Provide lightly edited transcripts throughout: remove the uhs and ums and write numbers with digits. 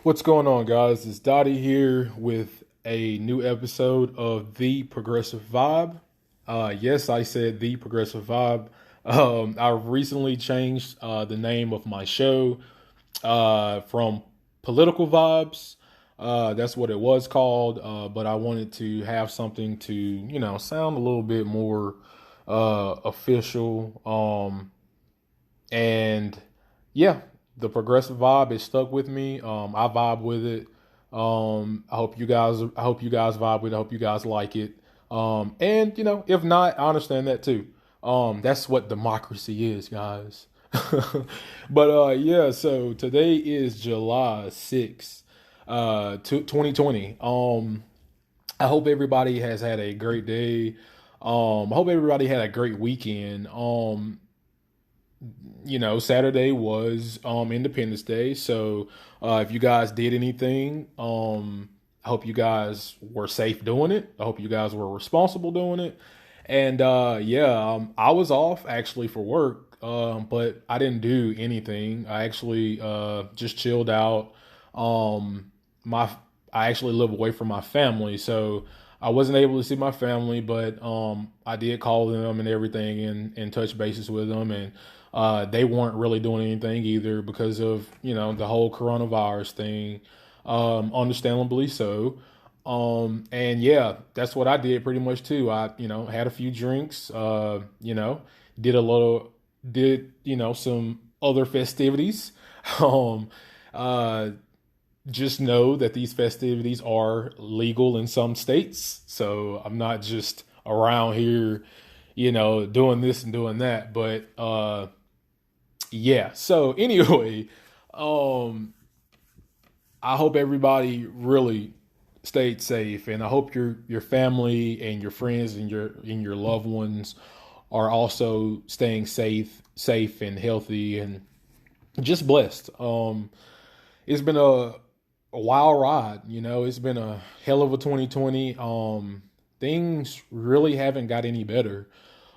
What's going on, guys? It's Dottie here with a new episode of The Progressive Vibe. Yes, I said The Progressive Vibe. I recently changed the name of my show from Political Vibes. That's what it was called, but I wanted to have something to, sound a little bit more official. And yeah, the progressive vibe is stuck with me. I vibe with it. I hope you guys vibe with it. I hope you guys like it. And if not, I understand that too. That's what democracy is, guys. But yeah, so today is July 6th, 2020. I hope everybody has had a great day. I hope everybody had a great weekend. Saturday was Independence Day. So if you guys did anything, I hope you guys were safe doing it. I hope you guys were responsible doing it. And I was off actually for work, but I didn't do anything. I actually just chilled out. My I actually live away from my family, so I wasn't able to see my family, but I did call them and everything and touch bases with them, and they weren't really doing anything either because of the whole coronavirus thing. Understandably so. And yeah, that's what I did pretty much too. I had a few drinks. Did a little did some other festivities. Um, uh, just know that these festivities are legal in some states. So I'm not just around here, doing this and doing that. But yeah. So anyway, um, I hope everybody really stayed safe, and I hope your family and your friends and your loved ones are also staying safe and healthy and just blessed. It's been a wild ride. It's been a hell of a 2020. Things really haven't got any better.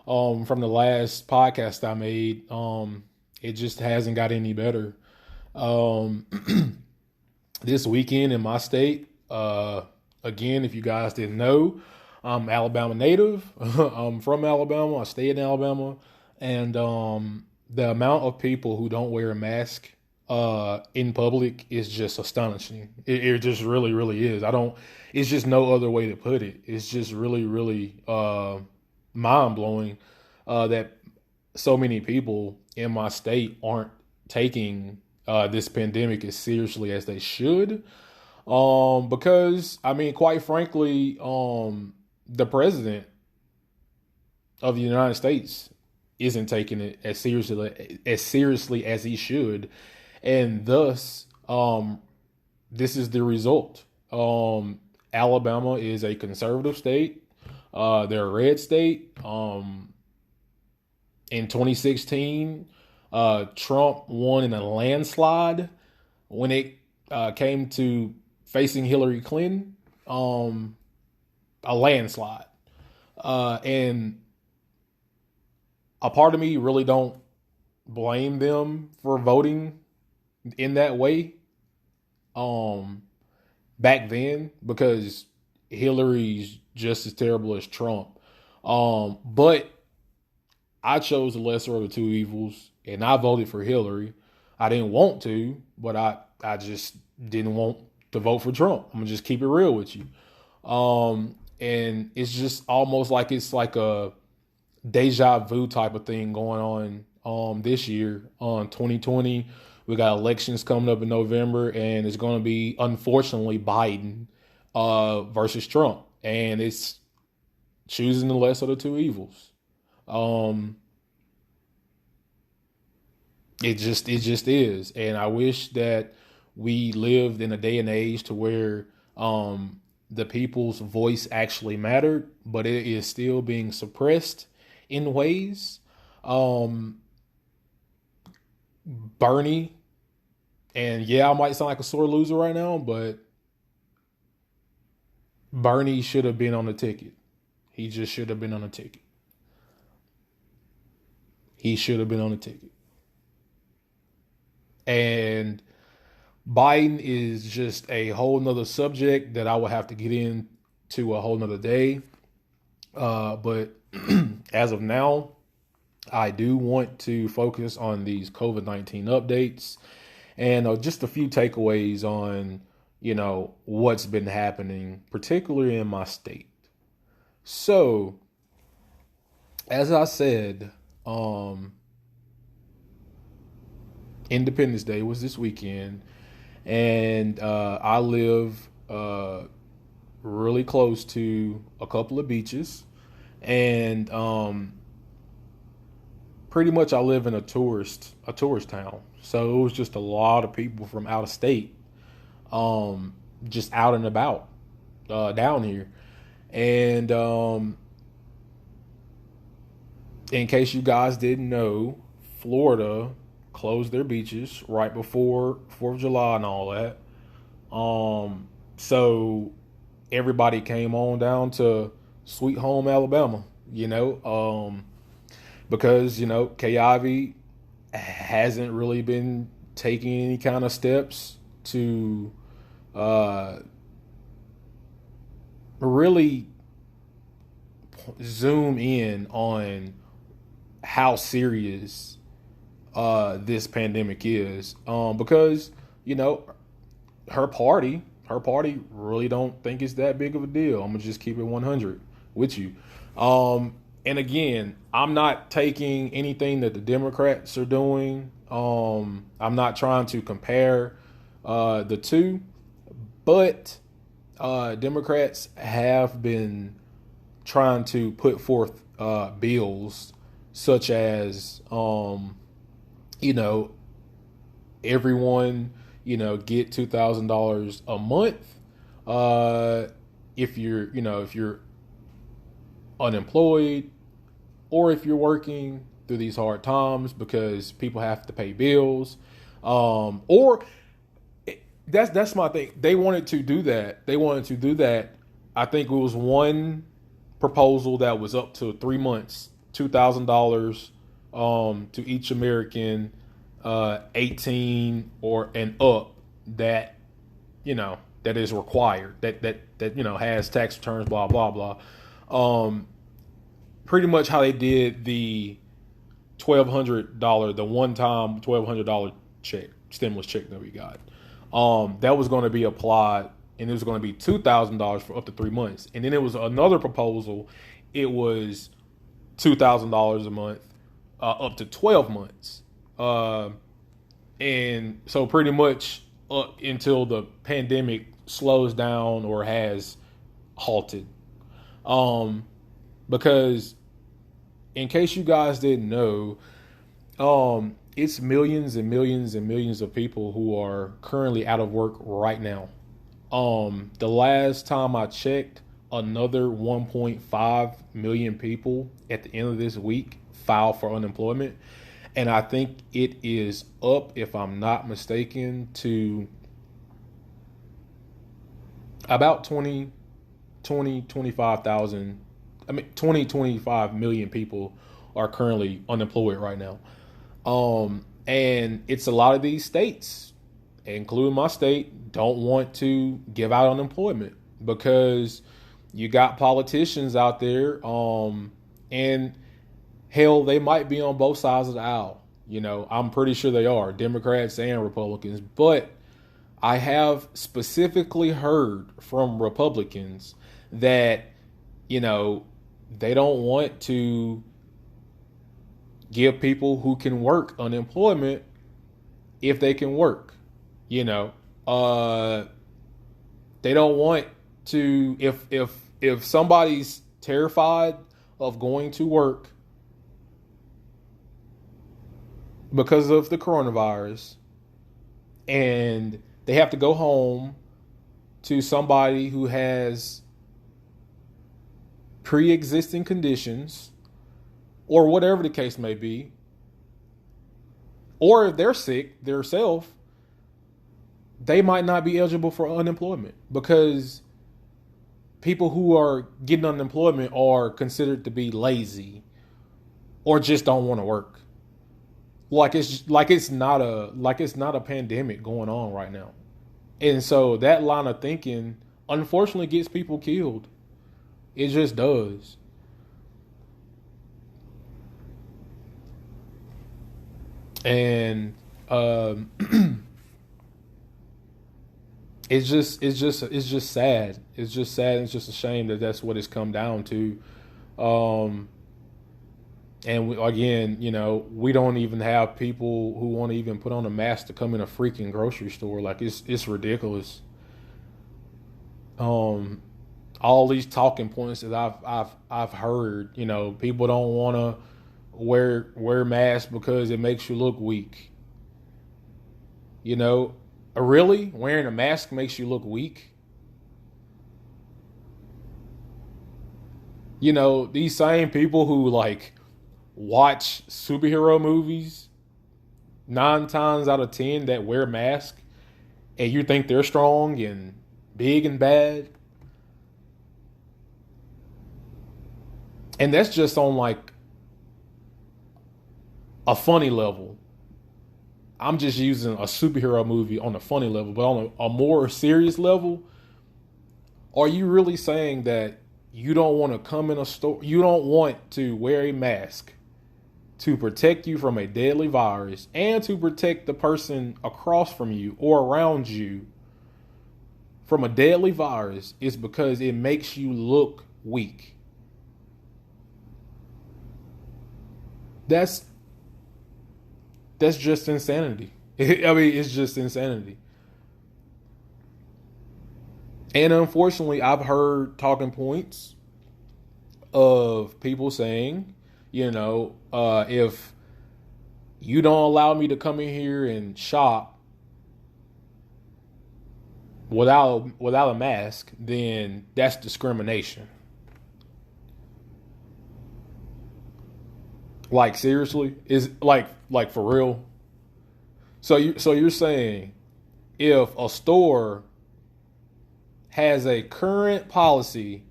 From the last podcast I made, it just hasn't got any better. Um, this weekend in my state, again, if you guys didn't know, I'm Alabama native. I'm from Alabama. I stay in Alabama, and the amount of people who don't wear a mask in public is just astonishing. It just really, really is. I don't. It's just no other way to put it. It's just really, really mind blowing that so many people in my state aren't taking this pandemic as seriously as they should. Because I mean, quite frankly, the president of the United States isn't taking it as seriously as he should, and thus, this is the result. Alabama is a conservative state. They're a red state. In 2016, Trump won in a landslide when it came to facing Hillary Clinton. A landslide, and a part of me really don't blame them for voting in that way um back then because Hillary's just as terrible as Trump. But I chose the lesser of the two evils and I voted for Hillary. I didn't want to, but I just didn't want to vote for Trump. I'm gonna just keep it real with you. And it's just almost like it's like a deja vu type of thing going on this year on 2020. We got elections coming up in November, and it's going to be unfortunately Biden versus Trump, and it's choosing the less of the two evils. Um, it just is, and I wish that we lived in a day and age to where the people's voice actually mattered, but it is still being suppressed in ways. Um, Bernie, and yeah, I might sound like a sore loser right now, but Bernie should have been on the ticket. He just should have been on the ticket. He should have been on the ticket. And Biden is just a whole nother subject that I will have to get into a whole nother day. But as of now, I do want to focus on these COVID-19 updates and just a few takeaways on, what's been happening, particularly in my state. So, as I said, Independence Day was this weekend, and I live really close to a couple of beaches, and pretty much I live in a tourist town. So it was just a lot of people from out of state, just out and about down here. And in case you guys didn't know, Florida closed their beaches right before 4th of July and all that. So everybody came on down to Sweet Home Alabama, because, KIV hasn't really been taking any kind of steps to really zoom in on how serious this pandemic is, because her party really don't think it's that big of a deal. I'm gonna just keep it 100 with you. And again, I'm not taking anything that the Democrats are doing. I'm not trying to compare the two, but Democrats have been trying to put forth bills such as, everyone, get $2,000 a month if you're unemployed or if you're working through these hard times because people have to pay bills. Or that's my thing. They wanted to do that. I think it was one proposal that was up to 3 months, $2,000 to each American 18 or and up that that is required, that has tax returns, blah blah blah. Pretty much how they did the $1,200, the one-time $1,200 stimulus check that we got. That was going to be applied, and it was going to be $2,000 for up to 3 months. And then it was another proposal. It was $2,000 a month, up to 12 months. And so pretty much up until the pandemic slows down or has halted. Because in case you guys didn't know, it's millions and millions and millions of people who are currently out of work right now. The last time I checked, another 1.5 million people at the end of this week filed for unemployment. And I think it is up, if I'm not mistaken, to about 25 million people are currently unemployed right now. And it's a lot of these states, including my state, don't want to give out unemployment because you got politicians out there, and hell, they might be on both sides of the aisle. I'm pretty sure they are, Democrats and Republicans. But I have specifically heard from Republicans that, they don't want to give people who can work unemployment if they can work. They don't want to, if somebody's terrified of going to work because of the coronavirus and they have to go home to somebody who has pre-existing conditions or whatever the case may be, or if they're sick themselves, they might not be eligible for unemployment because people who are getting unemployment are considered to be lazy or just don't want to work. like it's not a pandemic going on right now. And so that line of thinking unfortunately gets people killed. It just does. And it's just sad. It's just sad. It's just a shame that that's what it's come down to. Um, and again, we don't even have people who want to even put on a mask to come in a freaking grocery store. Like it's ridiculous. Um, all these talking points that I've heard. People don't want to wear masks because it makes you look weak. You know, really, wearing a mask makes you look weak. These same people who like watch superhero movies 9 times out of 10 that wear masks, and you think they're strong and big and bad, and that's just on like a funny level. I'm just using a superhero movie on a funny level, but on a more serious level, are you really saying that you don't want to come in a store, you don't want to wear a mask to protect you from a deadly virus and to protect the person across from you or around you from a deadly virus is because it makes you look weak? That's just insanity. I mean, it's just insanity. And unfortunately, I've heard talking points of people saying, if you don't allow me to come in here and shop without a mask, then that's discrimination. Like seriously, is like for real. So you're saying if a store has a current policy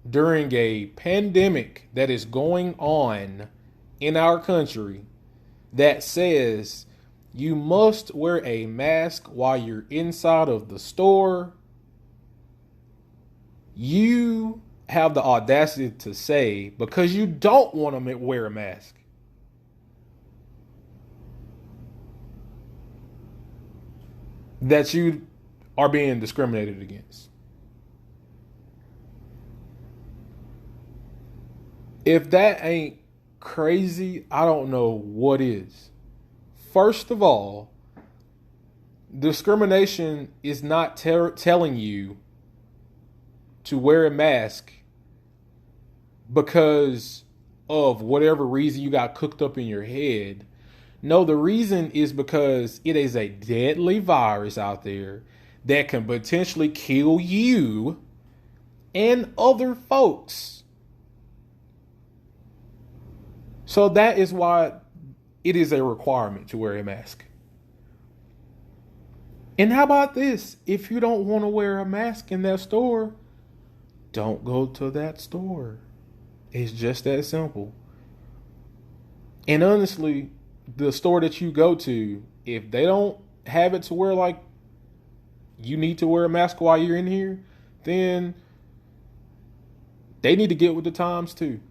during a pandemic that is going on in our country that says you must wear a mask while you're inside of the store, you have the audacity to say, because you don't want to wear a mask, that you are being discriminated against. If that ain't crazy, I don't know what is. First of all, discrimination is not telling you to wear a mask because of whatever reason you got cooked up in your head. No, the reason is because it is a deadly virus out there that can potentially kill you and other folks. So that is why it is a requirement to wear a mask. And how about this? If you don't want to wear a mask in that store, don't go to that store. It's just that simple. And honestly, the store that you go to, if they don't have it to where like you need to wear a mask while you're in here, then they need to get with the times too.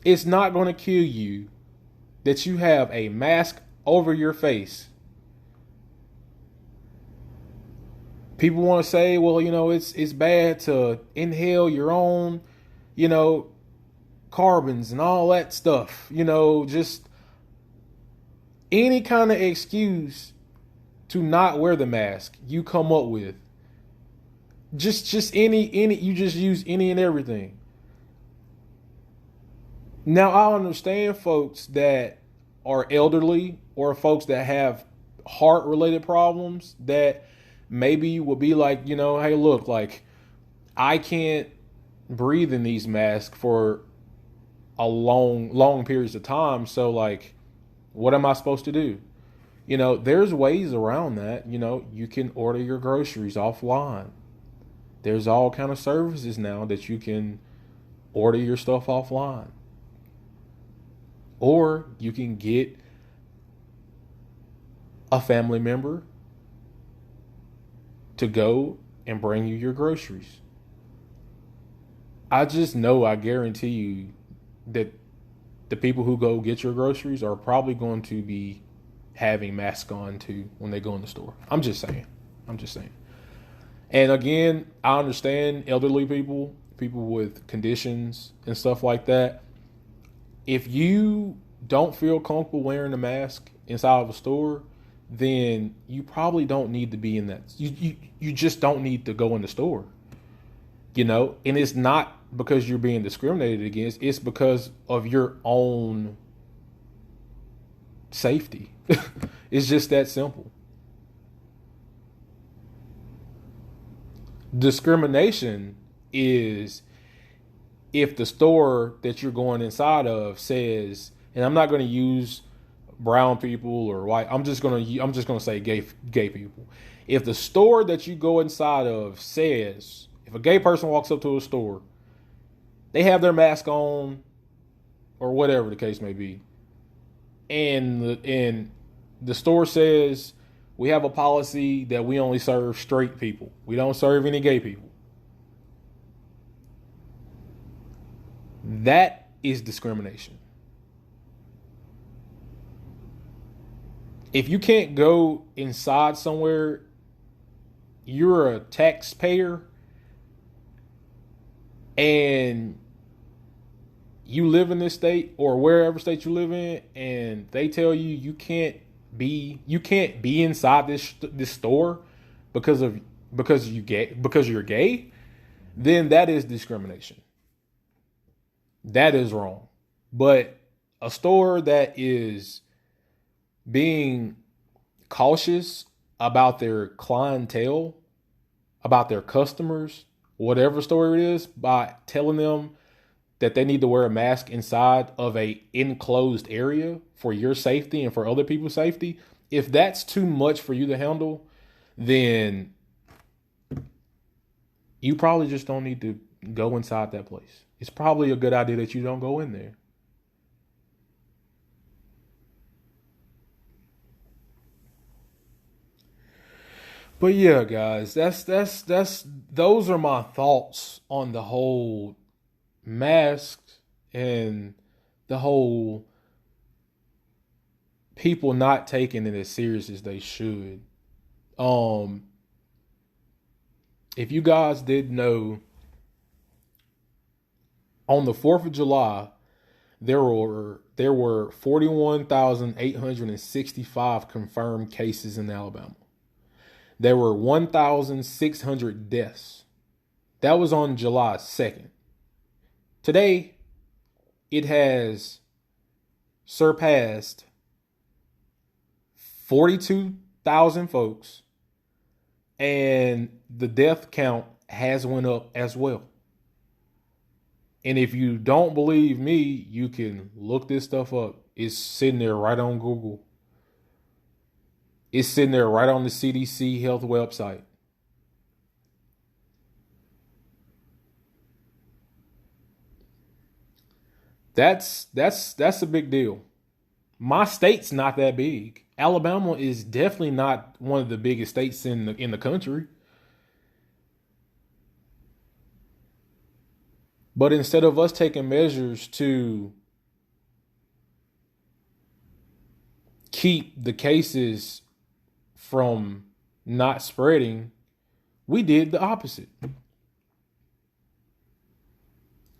It's not going to kill you that you have a mask over your face. People want to say, well, it's bad to inhale your own, carbons and all that stuff. Just any kind of excuse to not wear the mask you come up with. Just any you just use any and everything. Now, I understand folks that are elderly or folks that have heart related problems that maybe will be like, hey, look, like I can't breathe in these masks for a long periods of time. So like, what am I supposed to do? There's ways around that. You can order your groceries offline. There's all kind of services now that you can order your stuff offline. Or you can get a family member to go and bring you your groceries. I just know, I guarantee you that the people who go get your groceries are probably going to be having masks on too when they go in the store. I'm just saying. I'm just saying. And again, I understand elderly people, people with conditions and stuff like that. If you don't feel comfortable wearing a mask inside of a store, then you probably don't need to be in that. You just don't need to go in the store. And it's not because you're being discriminated against, it's because of your own safety. It's just that simple. Discrimination is if the store that you're going inside of says, and I'm not going to use brown people or white, I'm just going to say gay people. If the store that you go inside of says, if a gay person walks up to a store, they have their mask on or whatever the case may be, and the store says, we have a policy that we only serve straight people. We don't serve any gay people. That is discrimination. If you can't go inside somewhere, you're a taxpayer and you live in this state or wherever state you live in, and they tell you you can't be inside this store because you're gay, then that is discrimination. That is wrong. But a store that is being cautious about their clientele, about their customers, whatever store it is, by telling them that they need to wear a mask inside of a enclosed area for your safety and for other people's safety, if that's too much for you to handle, then you probably just don't need to go inside that place. It's probably a good idea that you don't go in there. But yeah, guys, that's those are my thoughts on the whole masks and the whole people not taking it as serious as they should. If you guys didn't know, on the 4th of July, there were 41,865 confirmed cases in Alabama. There were 1,600 deaths. That was on July 2nd. Today, it has surpassed 42,000 folks, and the death count has went up as well. And if you don't believe me, you can look this stuff up. It's sitting there right on Google. It's sitting there right on the CDC health website. That's a big deal. My state's not that big. Alabama is definitely not one of the biggest states in the country. But instead of us taking measures to keep the cases from not spreading, we did the opposite.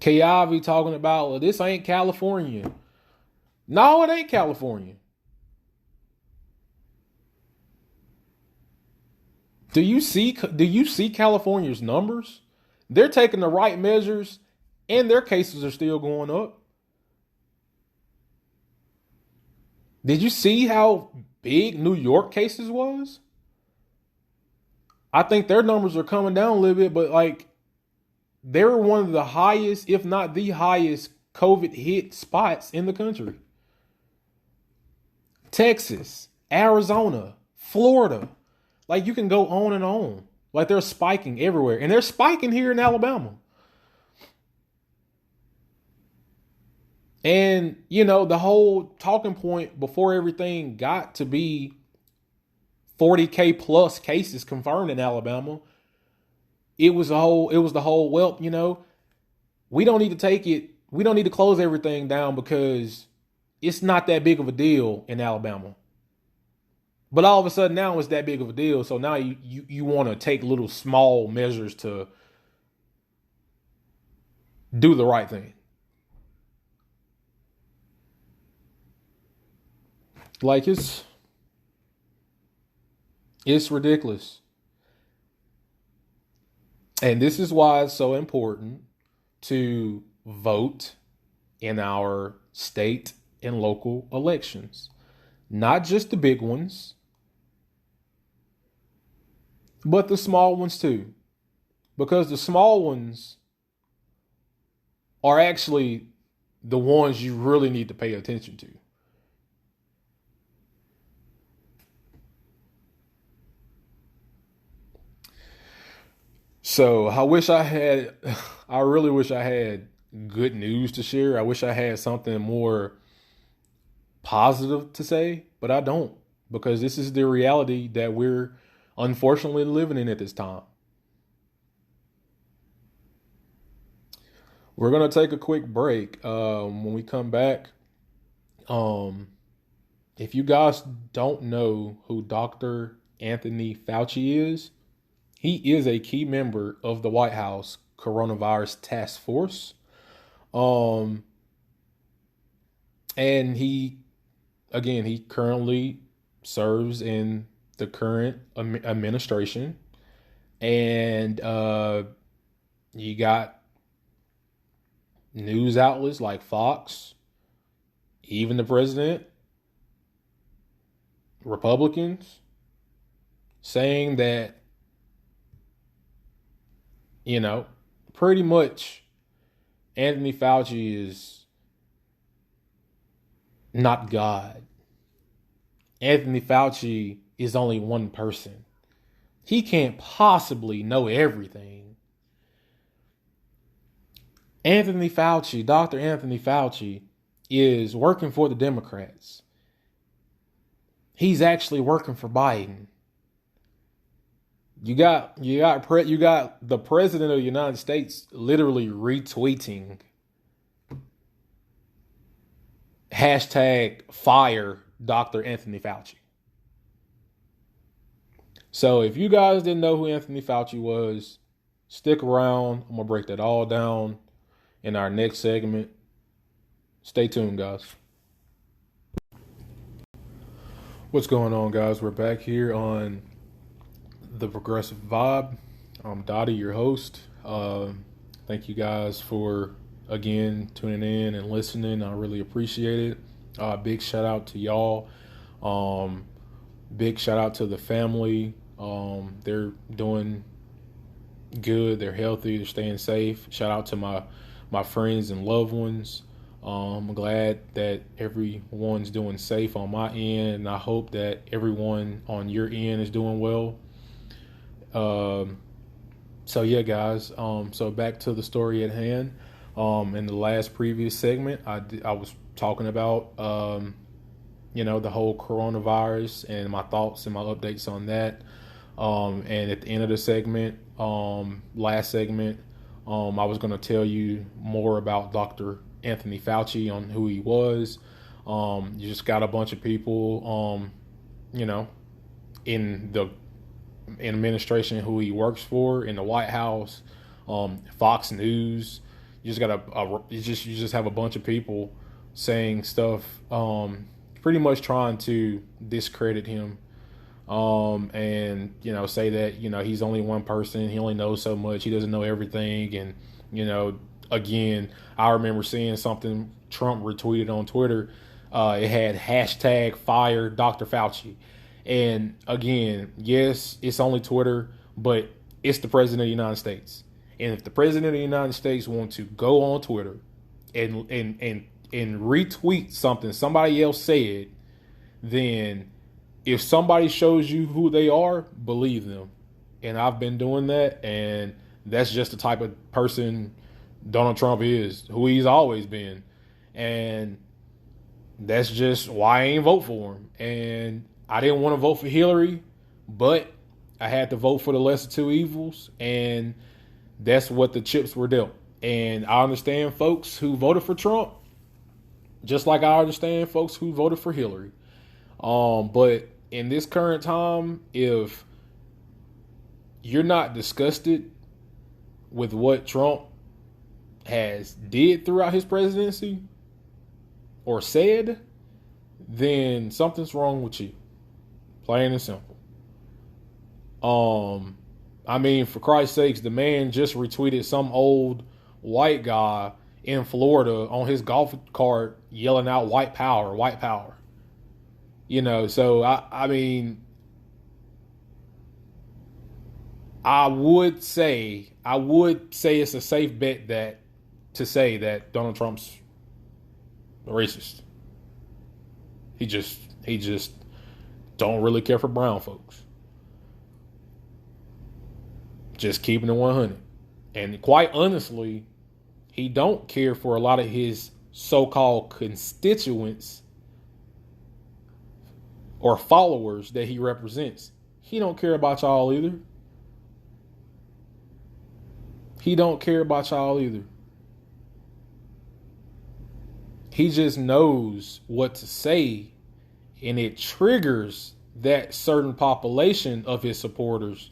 Kayavi talking about, well, this ain't California. No, it ain't California. Do you see California's numbers? They're taking the right measures and their cases are still going up. Did you see how big New York cases was? I think their numbers are coming down a little bit, but they're one of the highest, if not the highest, COVID hit spots in the country. Texas, Arizona, Florida. You can go on and on. They're spiking everywhere. And they're spiking here in Alabama. And, you know, the whole talking point before everything got to be 40K plus cases confirmed in Alabama, it was the whole, well, you know, we don't need to take it, we don't need to close everything down because it's not that big of a deal in Alabama. But all of a sudden now it's that big of a deal. So now you want to take little small measures to do the right thing. Like it's ridiculous. And this is why it's so important to vote in our state and local elections. Not just the big ones, but the small ones too. Because the small ones are actually the ones you really need to pay attention to. So I really wish I had good news to share. I wish I had something more positive to say, but I don't, because this is the reality that we're unfortunately living in at this time. We're going to take a quick break. When we come back, um, if you guys don't know who Dr. Anthony Fauci is, he is a key member of the White House coronavirus task force. Um, and he currently serves in the current administration. And you got news outlets like Fox, even the president, Republicans, saying that, you know, pretty much Anthony Fauci is not God. Anthony Fauci is only one person. He can't possibly know everything. Anthony Fauci, Dr. Anthony Fauci, is working for the Democrats. He's actually working for Biden. You got the president of the United States literally retweeting hashtag fire Dr. Anthony Fauci. So if you guys didn't know who Anthony Fauci was, stick around. I'm gonna break that all down in our next segment. Stay tuned, guys. What's going on, guys? We're back here on the Progressive Vibe. I'm Dottie, your host. Thank you guys for again tuning in and listening. I really appreciate it. Big shout out to y'all. Big shout out to the family. They're doing good. They're healthy. They're staying safe. Shout out to my friends and loved ones. I'm glad that everyone's doing safe on my end, and I hope that everyone on your end is doing well. So yeah, guys. So back to the story at hand. In the last previous segment, I was talking about the whole coronavirus and my thoughts and my updates on that. And at the end of the segment, last segment, I was going to tell you more about Dr. Anthony Fauci on who he was. You just got a bunch of people, in the administration who he works for, in the White House, Fox News. You just got you just have a bunch of people saying stuff, pretty much trying to discredit him, and say that he's only one person, he only knows so much, he doesn't know everything, and again, I remember seeing something Trump retweeted on Twitter. It had hashtag fire Dr. Fauci. And again, yes, it's only Twitter, but it's the president of the United States. And if the president of the United States wants to go on Twitter and retweet something somebody else said, then if somebody shows you who they are, believe them. And I've been doing that, and that's just the type of person Donald Trump is, who he's always been. And that's just why I ain't vote for him. And I didn't want to vote for Hillary, but I had to vote for the lesser two evils, and that's what the chips were dealt. And I understand folks who voted for Trump, just like I understand folks who voted for Hillary. But in this current time, if you're not disgusted with what Trump has did throughout his presidency or said, then something's wrong with you. Plain and simple. I mean, for Christ's sakes, the man just retweeted some old white guy in Florida on his golf cart yelling out white power, white power. You know, so I mean, I would say it's a safe bet to say that Donald Trump's a racist. He just don't really care for brown folks. Just keeping it 100. And quite honestly, he don't care for a lot of his so-called constituents or followers that he represents. He don't care about y'all either. He don't care about y'all either. He just knows what to say, and it triggers that certain population of his supporters,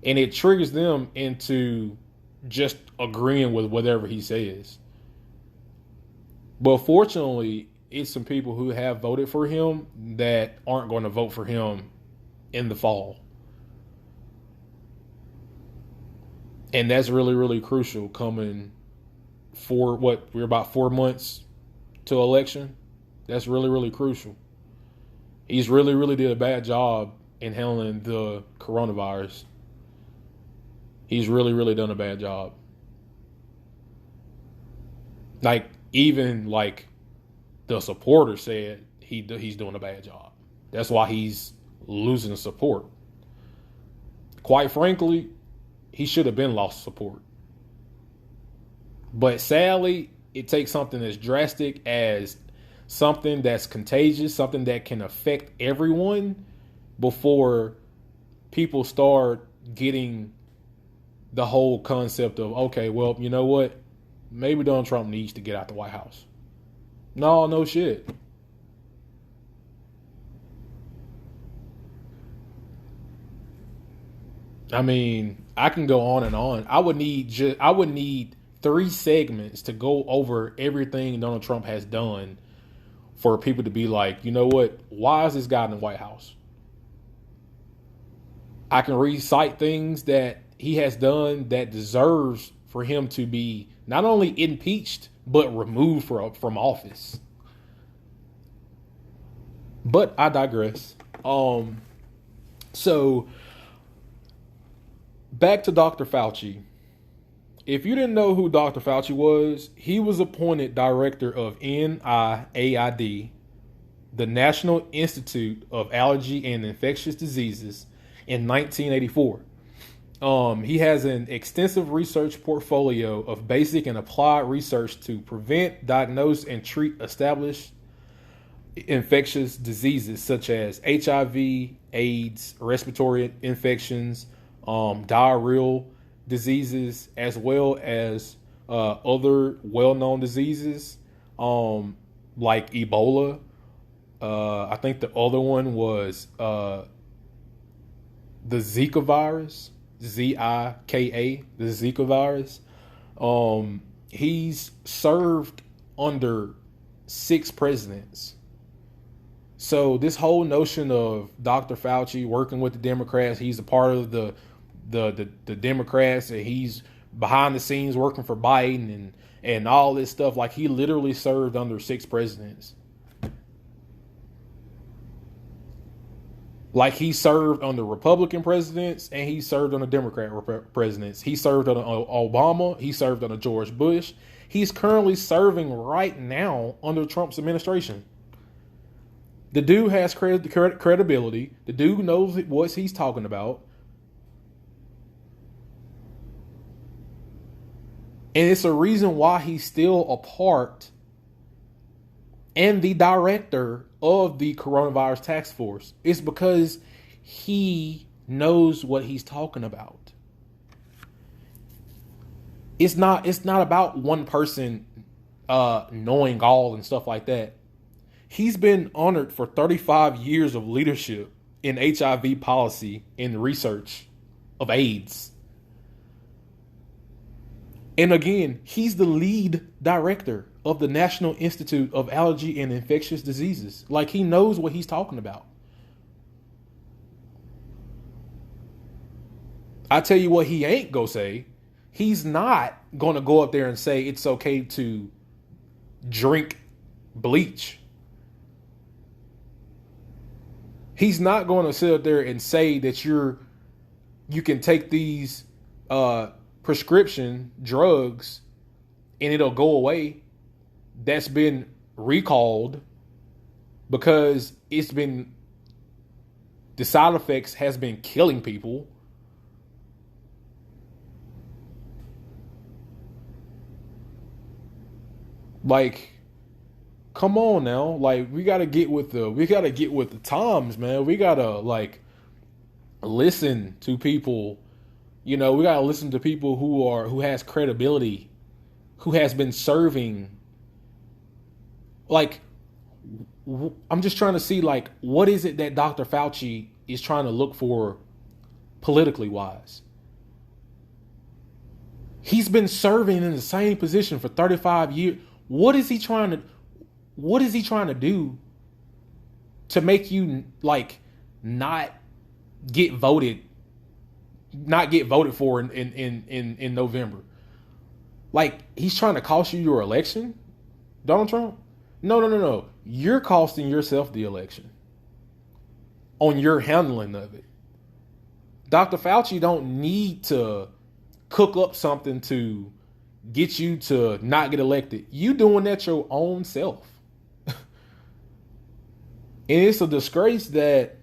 and it triggers them into just agreeing with whatever he says. But fortunately, it's some people who have voted for him that aren't going to vote for him in the fall. And that's really, really crucial coming for we're about 4 months to election. That's really, really crucial. He's really, really did a bad job in handling the coronavirus. He's really, really done a bad job. Like, even like the supporters said he's doing a bad job. That's why he's losing support. Quite frankly, he should have been lost support. But sadly, it takes something as drastic as something that's contagious, something that can affect everyone, before people start getting the whole concept of, okay, well, you know what? Maybe Donald Trump needs to get out the White House. No shit. I mean, I can go on and on. I would need 3 segments to go over everything Donald Trump has done for people to be like, you know what? Why is this guy in the White House? I can recite things that he has done that deserves for him to be not only impeached, but removed from office. But I digress. So back to Dr. Fauci. If you didn't know who Dr. Fauci was, he was appointed director of NIAID, the National Institute of Allergy and Infectious Diseases, in 1984. He has an extensive research portfolio of basic and applied research to prevent, diagnose, and treat established infectious diseases such as HIV, AIDS, respiratory infections, diarrheal diseases, as well as other well-known diseases like Ebola. I think the other one was the Zika virus, Zika, the Zika virus. He's served under 6 presidents. So this whole notion of Dr. Fauci working with the Democrats, he's a part of the Democrats, and he's behind the scenes working for Biden and all this stuff. Like, he literally served under 6 presidents. Like, he served under Republican presidents and he served under Democrat presidents. He served under Obama. He served under George Bush. He's currently serving right now under Trump's administration. The dude has credibility. The dude knows what he's talking about. And it's a reason why he's still a part and the director of the coronavirus task force. It's because he knows what he's talking about. It's not about one person knowing all and stuff like that. He's been honored for 35 years of leadership in HIV policy and research of AIDS. And again, he's the lead director of the National Institute of Allergy and Infectious Diseases. Like, he knows what he's talking about. I tell you what he ain't gonna say. He's not gonna go up there and say it's okay to drink bleach. He's not going to sit up there and say that you can take these prescription drugs and it'll go away. That's been recalled because the side effects has been killing people. Like, come on now. Like, we gotta get with the times, man. We gotta listen to people. We gotta listen to people who has credibility, who has been serving. Like, I'm just trying to see, what is it that Dr. Fauci is trying to look for politically wise? He's been serving in the same position for 35 years. What is he trying to do to make you not get voted for in November? Like, he's trying to cost you your election, Donald Trump? No. You're costing yourself the election on your handling of it. Dr. Fauci don't need to cook up something to get you to not get elected. You doing that your own self. And it's a disgrace that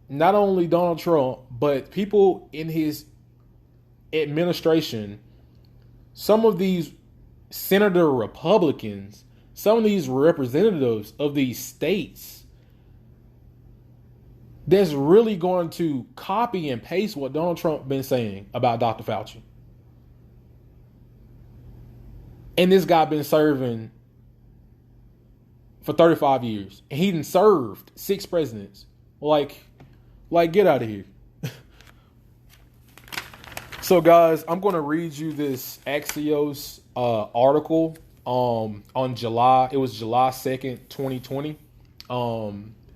not only Donald Trump, but people in his administration, some of these senator Republicans, some of these representatives of these states, that's really going to copy and paste what Donald Trump been saying about Dr. Fauci. And this guy been serving for 35 years. And he done served 6 presidents. Like, get out of here. So, guys, I'm going to read you this Axios article on July. It was July 2nd, 2020.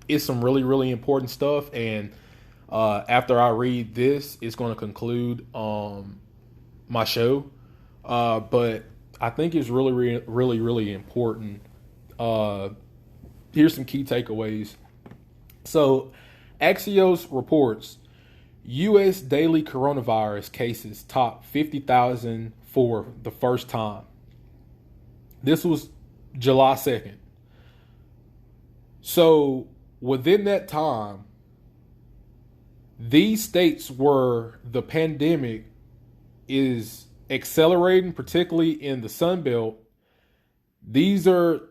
It's some really, really important stuff. And after I read this, it's going to conclude my show. But I think it's really, really, really important. Here's some key takeaways. So, Axios reports U.S. daily coronavirus cases top 50,000 for the first time. This was July 2nd. So, within that time, these states where the pandemic is accelerating, particularly in the Sun Belt, these are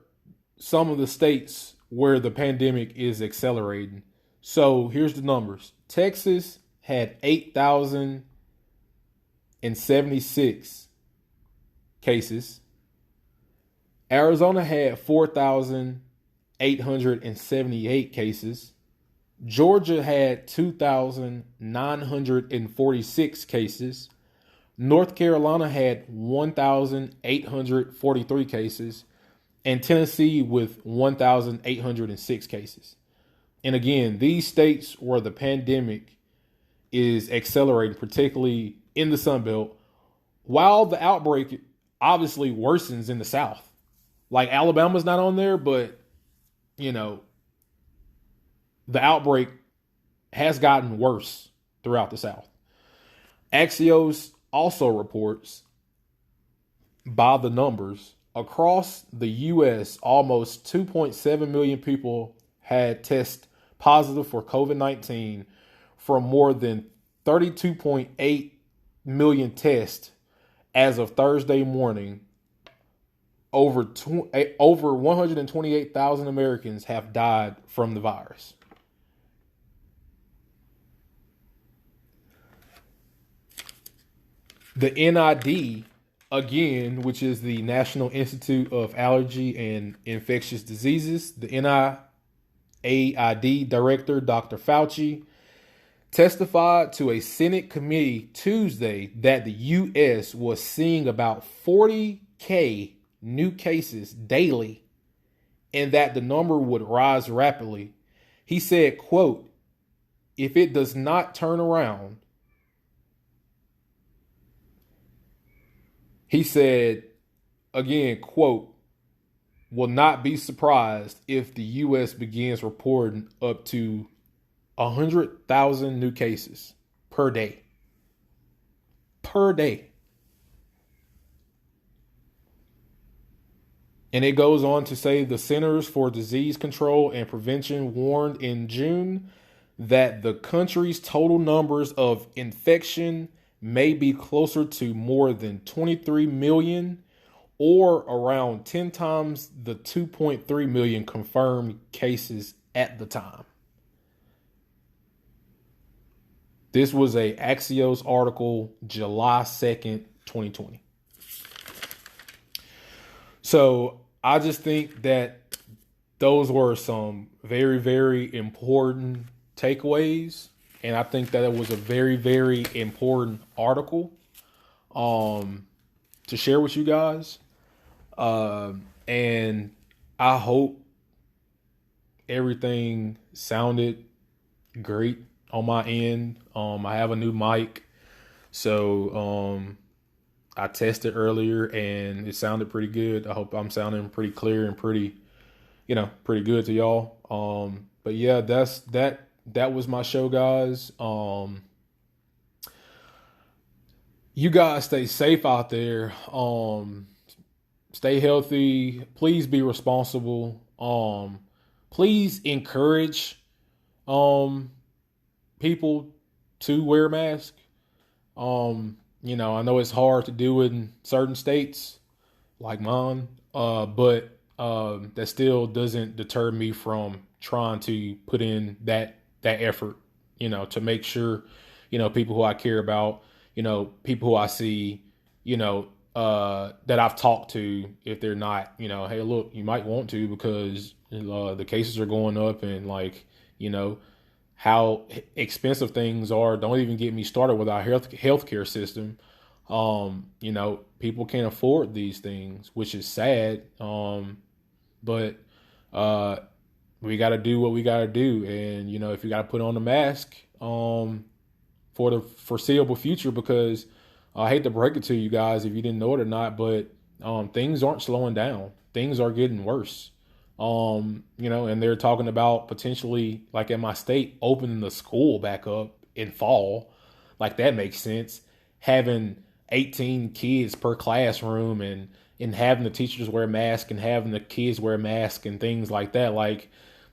some of the states where the pandemic is accelerating. So here's the numbers. Texas had 8,076 cases. Arizona had 4,878 cases. Georgia had 2,946 cases. North Carolina had 1,843 cases, and Tennessee with 1,806 cases. And again, these states where the pandemic is accelerating, particularly in the Sun Belt, while the outbreak obviously worsens in the South. Like, Alabama's not on there, but, the outbreak has gotten worse throughout the South. Axios also reports, by the numbers, across the U.S., almost 2.7 million people had tested positive for COVID-19 from more than 32.8 million tests as of Thursday morning, over 128,000 Americans have died from the virus. The NID, again, which is the National Institute of Allergy and Infectious Diseases, the NIAID director, Dr. Fauci, testified to a Senate committee Tuesday that the U.S. was seeing about 40K new cases daily and that the number would rise rapidly. He said, quote, if it does not turn around, he said, again, quote, will not be surprised if the U.S. begins reporting up to 100,000 new cases per day. Per day. And it goes on to say the Centers for Disease Control and Prevention warned in June that the country's total numbers of infection may be closer to more than 23 million or around 10 times the 2.3 million confirmed cases at the time. This was a Axios article, July 2nd, 2020. So I just think that those were some very, very important takeaways. And I think that it was a very, very important article to share with you guys. And I hope everything sounded great on my end. I have a new mic. So I tested earlier and it sounded pretty good. I hope I'm sounding pretty clear and pretty good to y'all. But yeah, that was my show, guys. You guys stay safe out there. Stay healthy. Please be responsible. Please encourage people to wear a mask. I know it's hard to do it in certain states like mine, but that still doesn't deter me from trying to put in that effort, to make sure, people who I care about, people who I see, that I've talked to, if they're not, hey, look, you might want to because the cases are going up and how expensive things are. Don't even get me started with our healthcare system. People can't afford these things, which is sad. But we got to do what we got to do. And, if you got to put on a mask for the foreseeable future, because I hate to break it to you guys if you didn't know it or not, but things aren't slowing down. Things are getting worse. And they're talking about potentially, like in my state, opening the school back up in fall. Like that makes sense. Having 18 kids per classroom and having the teachers wear masks and having the kids wear masks and things like that. Like,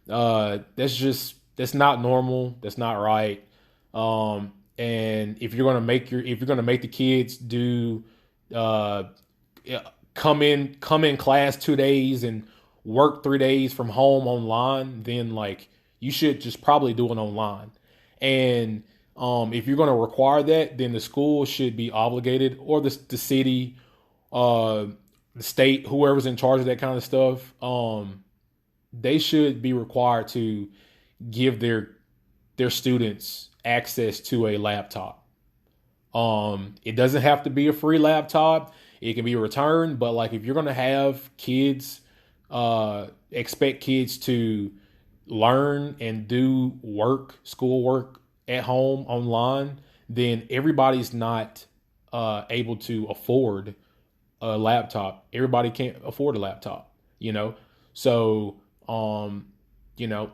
that's not normal. That's not right. And if you're going to make the kids do, come in class 2 days and work 3 days from home online, then you should just probably do it online. And if you're going to require that, then the school should be obligated, or the city, the state, whoever's in charge of that kind of stuff, they should be required to give their students access to a laptop. It doesn't have to be a free laptop. It can be returned, but if you're going to have kids, expect kids to learn and do schoolwork at home online, then everybody's not able to afford a laptop. Everybody can't afford a laptop, So,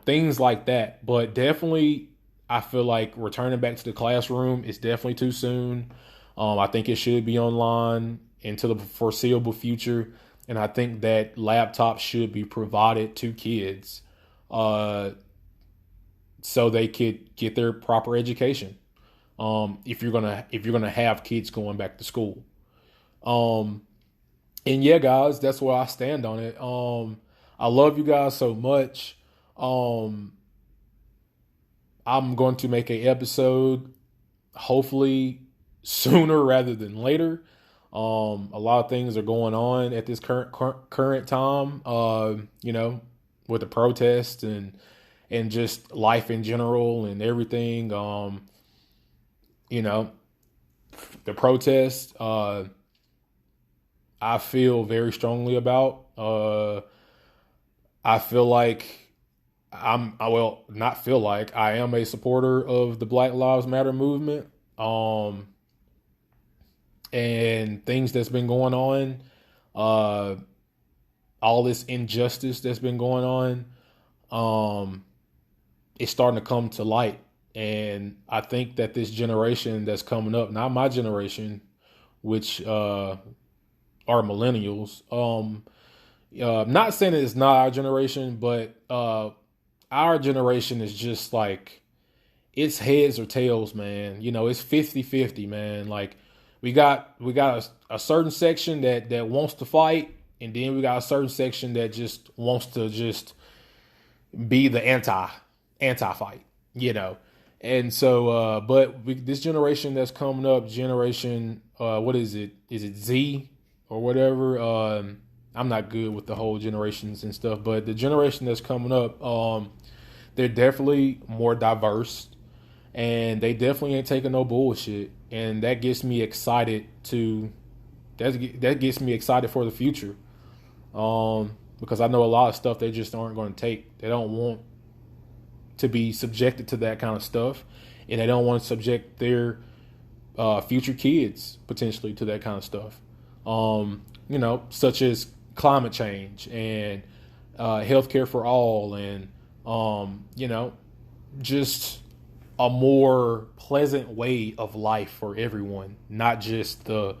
things like that. But definitely, I feel like returning back to the classroom is definitely too soon. I think it should be online into the foreseeable future. And I think that laptops should be provided to kids so they could get their proper education. If you're gonna have kids going back to school. And yeah, guys, that's where I stand on it. I love you guys so much. Um, I'm going to make a episode hopefully sooner rather than later. A lot of things are going on at this current time. With the protests and just life in general and everything. You know, the protests. I feel very strongly about. I feel like not feel like I am a supporter of the Black Lives Matter movement. And things that's been going on, all this injustice that's been going on, it's starting to come to light. And I think that this generation that's coming up, not my generation, which are millennials, not saying that it's not our generation, but our generation is just like, it's heads or tails, man. It's 50-50, man. Like we got a certain section that wants to fight, and then we got a certain section that just wants to just be the anti fight. And so this generation that's coming up, generation what is it? Is it Z or whatever? I'm not good with the whole generations and stuff, but the generation that's coming up, they're definitely more diverse, and they definitely ain't taking no bullshit, and that gets me excited that gets me excited for the future, because I know a lot of stuff they just aren't going to take. They don't want to be subjected to that kind of stuff, and they don't want to subject their future kids potentially to that kind of stuff, such as climate change and healthcare for all, and just a more pleasant way of life for everyone, not just the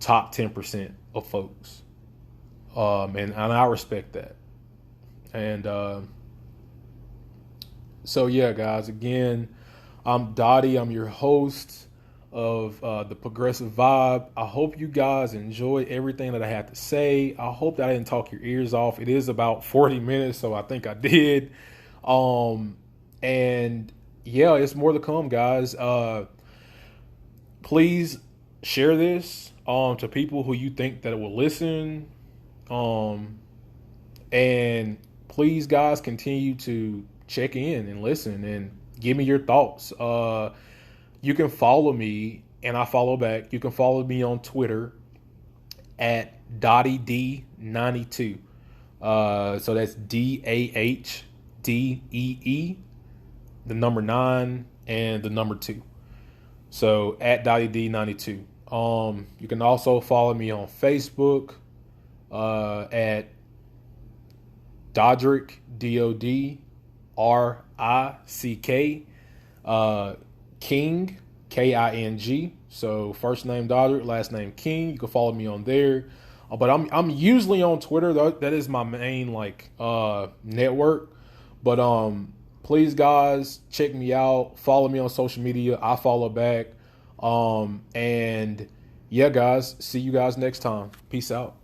top 10% of folks. And I respect that. And so yeah, guys, again, I'm Dottie. I'm your host of the Progressive Vibe. I hope you guys enjoyed everything that I had to say. I hope that I didn't talk your ears off. It is about 40 minutes, so I think I did. And yeah, it's more to come, guys. Please share this to people who you think that will listen. And please, guys, continue to check in and listen and give me your thoughts. You can follow me and I follow back. You can follow me on Twitter at DottieD92. So that's DAHDEE, the number 9 and the number 2. So at DottieD92. You can also follow me on Facebook at Dodrick, DODRICK, King, KING. So first name Dodrick, last name King. You can follow me on there. But I'm usually on Twitter. That is my main network. But please, guys, check me out. Follow me on social media. I follow back. And yeah, guys, see you guys next time. Peace out.